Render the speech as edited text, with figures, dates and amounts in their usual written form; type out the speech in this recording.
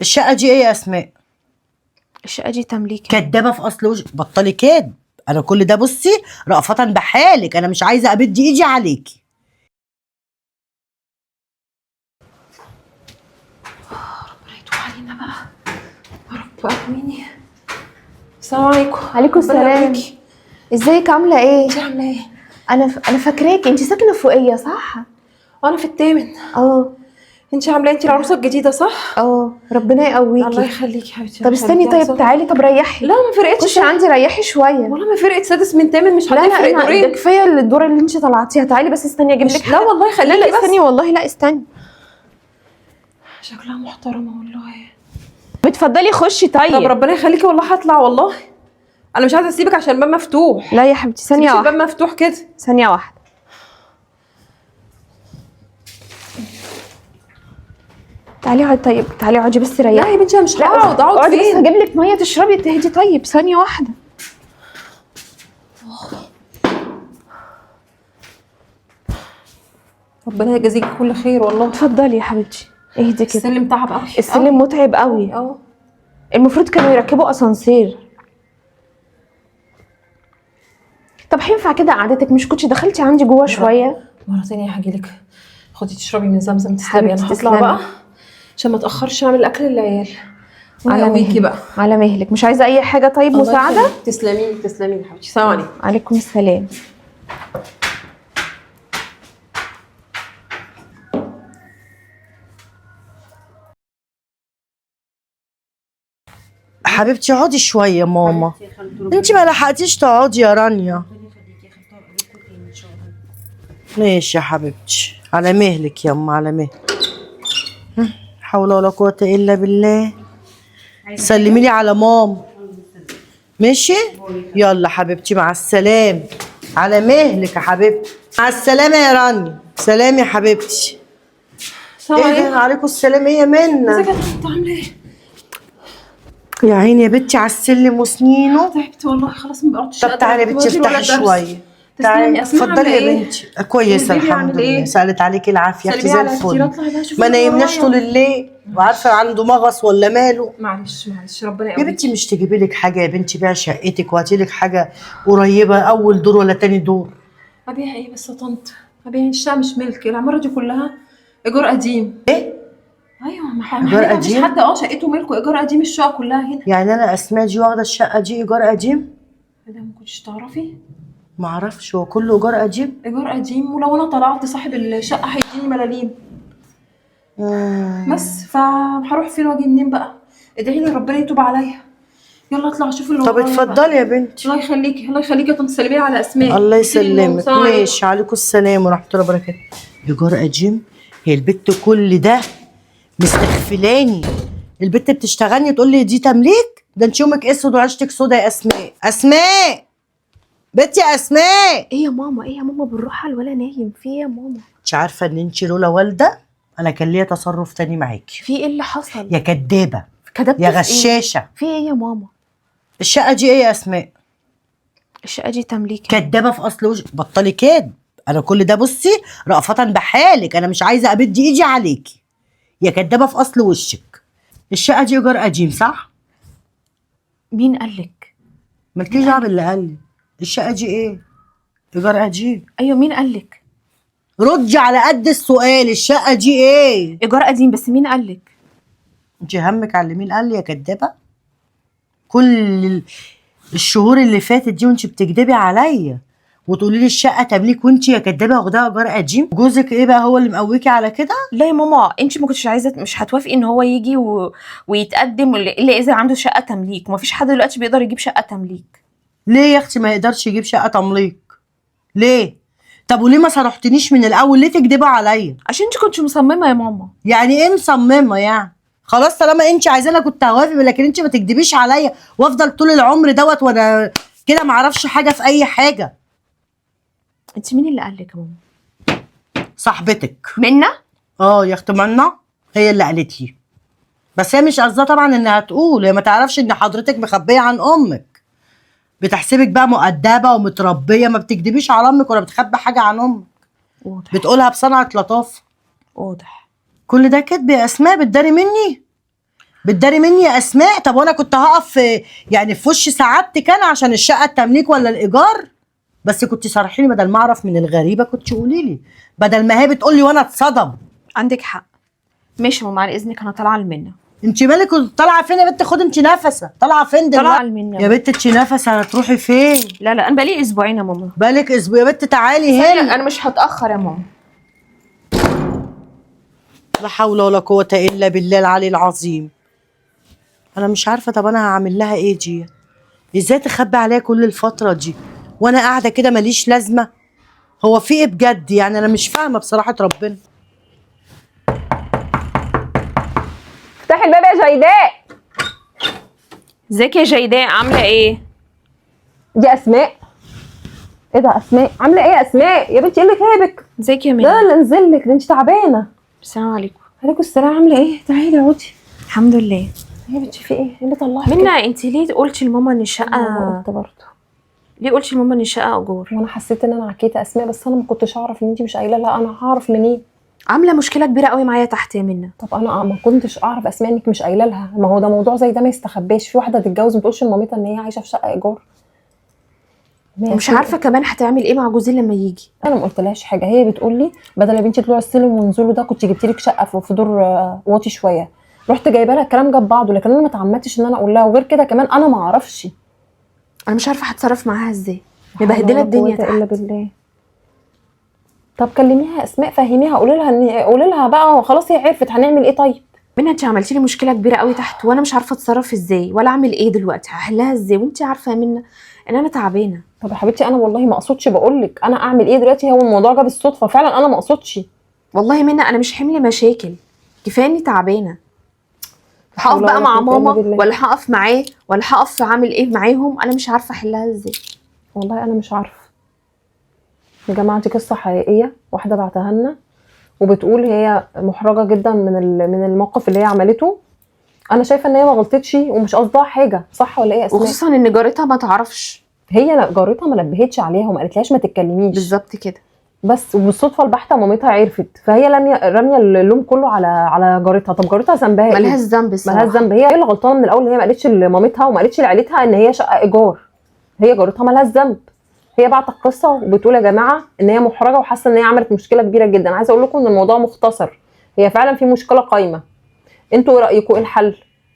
الشقة دي ايه يا اسماء؟ الشقة دي تمليك. كدابة في اصل وش، بطلي كدب. انا كل ده بصي رأفة بحالك، انا مش عايزة ابد ايدي عليكي. ربنا يتوب علينا بقى يا رب. اميني. السلام عليكم. عليكم السلام. ازيك عامله ايه؟ انت عامله ايه؟ انا فاكراكي، انت ساكنه فوقيه صح؟ وانا في الثامن. اه انت عامله انت العروسه الجديده صح؟ ربنا يقويكي. الله يخليكي حبيبتي. طب استني، طيب تعالي، طب ريحي. لا ما فرقتش. خشي عندي ريحي شويه. والله ما فرقت سادس من ثامن، مش لا هتفرق لا دورين. ده كفايه الدور اللي انت طلعتيها. تعالي بس استني اجيب لك. لا والله خليكي. لا لا بس استني والله، لا استني. شكلها محترمه والله. بتفضلي خشي طيب. طب ربنا يخليكي والله هطلع والله. انا مش عايزه اسيبك عشان الباب مفتوح. لا يا حبيبتي ثانيه سيبيش واحده. الباب مفتوح كده. ثانيه واحده. تعالي اقعدي طيب، تعالي اقعدي بس ريحي. لا يا بنتي انا مش هقعد. اقعدي بس فين؟ هجيب لك ميه تشربي تهدي. طيب ثانيه واحده. ربنا يجازيك كل خير والله. اتفضلي يا حبيبتي اهدي كده. السلم تعب قوي. السلم متعب قوي. اه المفروض كانوا يركبوا اسانسير. طب هينفع كده قعدتك؟ مش كنتش دخلتي عندي جوه شويه؟ مرة تانية هجيلك. خدي تشربي من زمزم تسلمي. حبيبتي انا هطلع تسلمي. بقى عشان ما اتاخرش اعمل اكل للعيال. على على ويكي مهلك بقى. على مهلك. مش عايزه اي حاجه طيب؟ الله مساعده؟ يخليك. تسلمي تسلمي يا حبيبتي. السلام عليكم. عليكم السلام. حبيبتي اقعدي شوية ماما. انتي ما لحقتيش تقعدي يا رانيا. ماشي يا حبيبتي، على مهلك يما، على مهلك. حول ولا قوة الا بالله. سلمي لي على ماما. ماشي؟ يلا حبيبتي مع السلامة. على مهلك يا حبيبتي. مع السلامة يا رانيا. سلام يا حبيبتي. السلام ايه عليكم. ده؟ عليكم السلام. ايه يا منى؟ ازيك يا طنط عامله ايه؟ يا عيني يا بنتي على السلم وسنينه. تعبت والله خلاص ما بقعدش. طب تعالي يا بنتي افتحي شويه. تسلمي. اسماء اتفضلي يا عاملة إيه؟ بنتي. كويسه والبيبي الحمد عامل لله. إيه؟ سالت عليكي العافيه، اختي سلمي زي على كتير. الفل. اطلعي بقى شوفي ما اللي نايمناش ورايا. طول الليل وعارفه عنده مغص ولا ماله. معلش معلش ربنا يا يقويك. بنتي مش تجيبي لك حاجه يا بنتي، بيع شقتك وهاتي لك حاجه قريبه، اول دور ولا تاني دور. ابيع ايه بس يا طنط؟ ابيع الشقه مش ملك، العماره دي كلها ايجار قديم. ايه؟ ايوه ما إيجار هنا مفيش قديم؟ حد شقته ملك وايجار قديم. الشقه كلها هنا. يعني انا اسماء دي واخده الشقه دي ايجار قديم؟ ده ما كنتش تعرفي؟ ما اعرفش، هو كله ايجار قديم؟ ايجار قديم، ولو انا طلعت صاحب الشقه هيديني ملاليم. بس فهروح فين واجي منين بقى؟ ادعي لي ربنا يتوب عليا. يلا اطلع اشوف اللي طب ورايا بقى. اتفضلي يا بنتي. الله يخليكي الله يخليكي يا طنط. سلمي لي على اسماء. الله قلتيلي إنه يسلمك. السلام عليكم. ماشي، عليكم السلام ورحمه الله وبركاته. ايجار قديم؟ هي البت كل ده مستغفلاني؟ البت بتشتغلني تقول لي دي تمليك؟ ده انت يومك اسود وعيشتك سودا يا اسماء. اسماء بنتي يا اسماء. ايه يا ماما؟ ايه يا ماما؟ بالراحه الولا نايم. في ايه يا ماما؟ انت عارفه ان انت لولا والده انا كان ليا تصرف تاني معاكي. في ايه اللي حصل؟ يا كدابه كدبت يا في إيه؟ غشاشه. في ايه يا ماما؟ الشقه دي ايه يا اسماء؟ الشقه دي تمليك. كدابه في اصل وش، بطلي كدب. انا كل ده بصي رأفة بحالك، انا مش عايزه ابد ايدي عليكي. يا كدابه في اصل وشك. الشقه دي ايجار قديم صح؟ مين قالك؟ مالكيش دعوه باللي قال لي. الشقه دي ايه؟ ايجار قديم. ايوه مين قالك؟ ردي على قد السؤال. الشقه دي ايه؟ ايجار قديم، بس مين قالك؟ انت همك على مين قال لي يا كدابه؟ كل الشهور اللي فاتت دي وانت بتكدبي عليا وتقولي لي الشقه تمليك وانت يا كدابه واخداها ايجار قديم. جوزك ايه بقى هو اللي مقويكي على كده؟ لا يا ماما، انت ما كنتش عايزه، مش هتوافقي ان هو يجي ويتقدم الا اذا عنده شقه تمليك. ومفيش حد دلوقتي بيقدر يجيب شقه تمليك. ليه يا اختي ما يقدرش يجيب شقه تمليك؟ ليه؟ طب وليه ما صرحتنيش من الاول؟ ليه تكدبوا عليا؟ عشان انت كنتش مصممه يا ماما. يعني ايه مصممه يعني؟ خلاص طالما انت عايزه انا كنت هوافق، لكن انت ما تكدبيش عليا وافضل طول العمر دوت وانا كده ما اعرفش حاجه في اي حاجه. انت مين اللي قالك يا ماما؟ صاحبتك منى؟ اه يا اختي منى هي اللي قالت لي. بس هي مش قصدها طبعا انها تقول، هي ما تعرفش ان حضرتك مخبيه عن امك. بتحسبك بقى مؤدبه ومتربيه، ما بتكدبيش على امك ولا بتخبي حاجه عن امك. واضح بتقولها بصنعه لطافه. واضح. كل ده كدب يا اسماء بتداري مني؟ بتداري مني يا اسماء؟ طب وانا كنت هقف يعني في وش سعادتك انا عشان الشقه التمليك ولا الايجار؟ بس كنت صارحيني بدل ما اعرف من الغريبه، كنت قولي لي بدل ما هي بتقول لي وانا اتصدم. عندك حق. ماشي يا ماما، على اذنك انا طالعه المنى. انت مالك طالعه فين يا بنت؟ خدي انت نفسه، طالعه فين دلوقتي؟ طالعه المنى يا بنت انت نفسه، هتروحي فين؟ لا انا بقالي اسبوعين يا ماما. بالك اسبوع يا بنت، تعالي هنا. انا مش هتاخر يا ماما. لا حول ولا قوه الا بالله العلي العظيم. انا مش عارفه طب انا هعمل لها ايه دي؟ ازاي تخبي عليا كل الفتره دي وانا قاعده كده ماليش لازمه؟ هو في ايه بجد يعني؟ انا مش فاهمه بصراحه ربنا. افتحي الباب يا جيداء. ازيك يا جيداء، عامله ايه؟ دي اسماء. ايه ده اسماء؟ عامله ايه يا اسماء يا بنتي؟ ايه اللي جايبك؟ ازيك يا ده منى؟ اللي نزل لك ده، انت تعبانه. السلام عليكم. عليكم السلام. عامله ايه؟ تعالي اقعدي. الحمد لله. يا بنتي في ايه؟ ايه اللي طلعك منى انت ليه قلتي لماما ان الشقه، انا قلت برضه. ليه قلتي لماما ان الشقه اجور؟ وانا حسيت ان انا عكيت اسماء، بس انا ما كنتش اعرف ان انت مش قايله لها. انا هعرف منين؟ عامله مشكله كبيره قوي معايا تحت يا منى. طب انا ما كنتش اعرف اسماء انك مش قايله لها. ما هو ده موضوع زي ده ما يستخباش. في واحده تتجوز ما تقولش لمامتها ان هي عايشه في شقه ايجار. ومش عارفه كمان هتعمل ايه مع جوزي لما يجي. انا ما قلتلهاش حاجه. هي بتقول لي بدل يا بنتي طلوع السلم ونزوله ده كنت جبت لك شقه في دور واطي شويه. رحت جايبه لها الكلام جاب بعضه، لكن انا ما اتعمدتش ان انا اقول لها. وغير كده كمان انا ما اعرفش. انا مش عارفه هتصرف معاها ازاي، مبهدله الدنيا تحت. الا بالله. طب كلميها اسماء، فهميها، قولي لها بقى خلاص. هي عرفت، هنعمل ايه طيب؟ منى انت عملتي لي مشكله كبيره قوي تحت، وانا مش عارفه اتصرف ازاي ولا اعمل ايه دلوقتي، هحلها ازاي؟ وانت عارفه يا منى ان انا تعبانه. طب يا حبيبتي انا والله ما اقصدش، بقول لك انا اعمل ايه دلوقتي؟ هو الموضوع جه بالصدفه فعلا، انا ما اقصدش. والله منى انا مش حمل مشاكل، كفايه اني تعبانه. هقف بقى مع ماما ولا هقف معاه ولا هقف اعمل ايه معاهم؟ انا مش عارفه احلها ازاي. والله انا مش عارفه يا جماعه. دي قصه حقيقيه، واحده بعتها لنا وبتقول هي محرجه جدا من الموقف اللي هي عملته. انا شايفه ان هي ما غلطتش ومش قصدها حاجه، صح ولا ايه يا اسماء؟ وخصوصا ان جارتها ما تعرفش. هي جارتها ما نبهتش عليها وما قالتلهاش ما تتكلميش. بالظبط كده. بس وبالصدفه البحته مامتها عرفت، فهي راميه اللوم كله على جارتها. طب جارتها ذنبها ايه؟ ملهاش ذنب الصراحه. ملهاش ذنب. هي اللي غلطانه من الاول. هي ما قالتش لمامتها وما قالتش لعيلتها ان هي شقه ايجار. هي جارتها ملهاش ذنب. هي بعت القصه وبتقول يا جماعه ان هي محرجه وحاسه ان هي عملت مشكله كبيره جدا. عايزه اقول لكم ان الموضوع مختصر، هي فعلا في مشكله قايمه. انتوا ايه رايكم؟ ايه الحل؟